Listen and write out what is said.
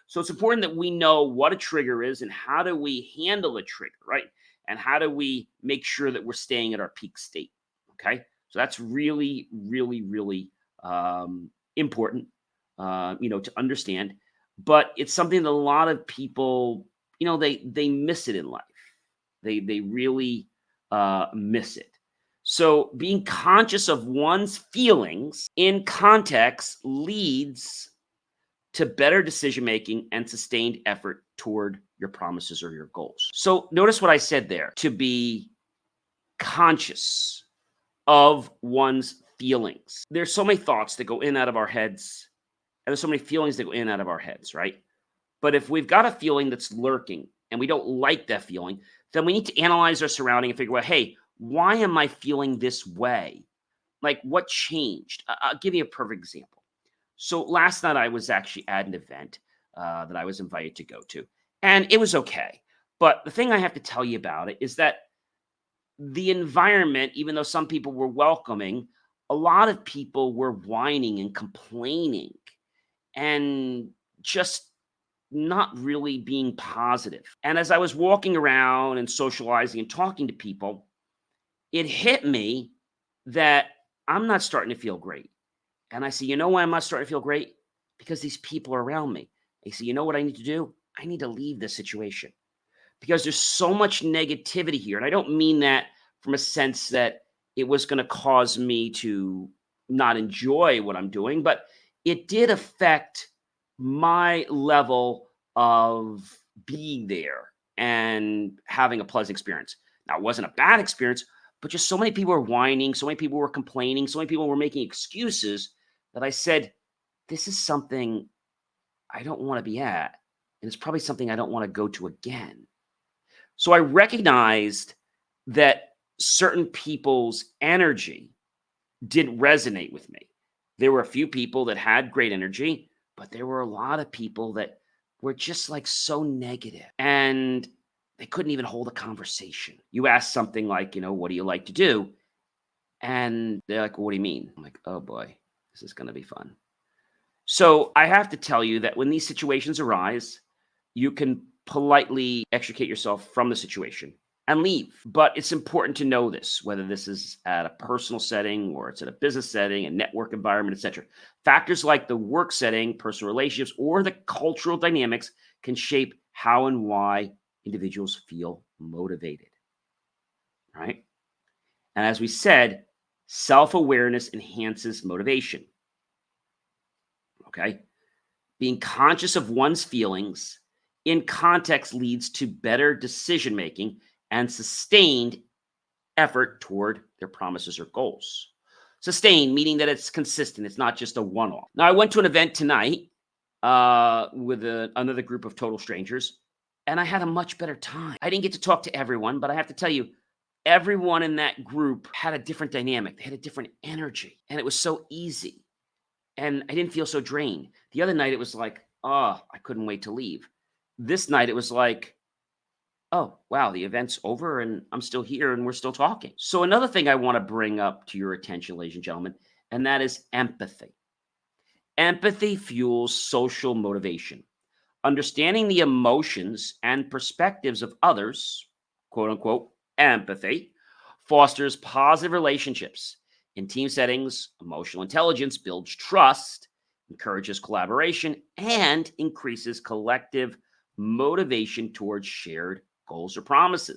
So it's important that we know what a trigger is and how do we handle a trigger, right? And how do we make sure that we're staying at our peak state? Okay. So that's really, really, really important, to understand. But it's something that a lot of people, they miss it in life. They really miss it. So being conscious of one's feelings in context leads to better decision making and sustained effort toward your promises or your goals. So notice what I said there, to be conscious of one's feelings. There's so many thoughts that go in and out of our heads, and there's so many feelings that go in and out of our heads, right? But if we've got a feeling that's lurking and we don't like that feeling, then we need to analyze our surrounding and figure out, hey, why am I feeling this way? Like, what changed? I'll give you a perfect example. So last night I was actually at an event that I was invited to go to, and it was okay. But the thing I have to tell you about it is that the environment, even though some people were welcoming, a lot of people were whining and complaining and just not really being positive. And as I was walking around and socializing and talking to people, it hit me that I'm not starting to feel great. And I say, you know why I'm not starting to feel great? Because these people are around me. I say, you know what I need to do? I need to leave this situation because there's so much negativity here. And I don't mean that from a sense that it was going to cause me to not enjoy what I'm doing, but it did affect my level of being there and having a pleasant experience. Now, it wasn't a bad experience, but just so many people were whining, so many people were complaining, so many people were making excuses that I said, this is something I don't want to be at. And it's probably something I don't want to go to again. So I recognized that certain people's energy didn't resonate with me. There were a few people that had great energy, but there were a lot of people that were just like so negative and they couldn't even hold a conversation. You ask something like, what do you like to do? And they're like, well, what do you mean? I'm like, oh boy, this is going to be fun. So I have to tell you that when these situations arise, you can politely extricate yourself from the situation and leave. But it's important to know this, whether this is at a personal setting or it's at a business setting, a network environment, etc. Factors like the work setting, personal relationships, or the cultural dynamics can shape how and why individuals feel motivated, right? And as we said, self-awareness enhances motivation, okay? Being conscious of one's feelings in context leads to better decision making and sustained effort toward their promises or goals. Sustained, meaning that it's consistent, it's not just a one off. Now, I went to an event tonight with another group of total strangers, and I had a much better time. I didn't get to talk to everyone, but I have to tell you, everyone in that group had a different dynamic, they had a different energy, and it was so easy. And I didn't feel so drained. The other night, it was like, oh, I couldn't wait to leave. This night, it was like, oh, wow, the event's over and I'm still here and we're still talking. So, another thing I want to bring up to your attention, ladies and gentlemen, and that is empathy. Empathy fuels social motivation. Understanding the emotions and perspectives of others, quote unquote, empathy, fosters positive relationships. In team settings, emotional intelligence builds trust, encourages collaboration, and increases collective motivation towards shared goals or promises.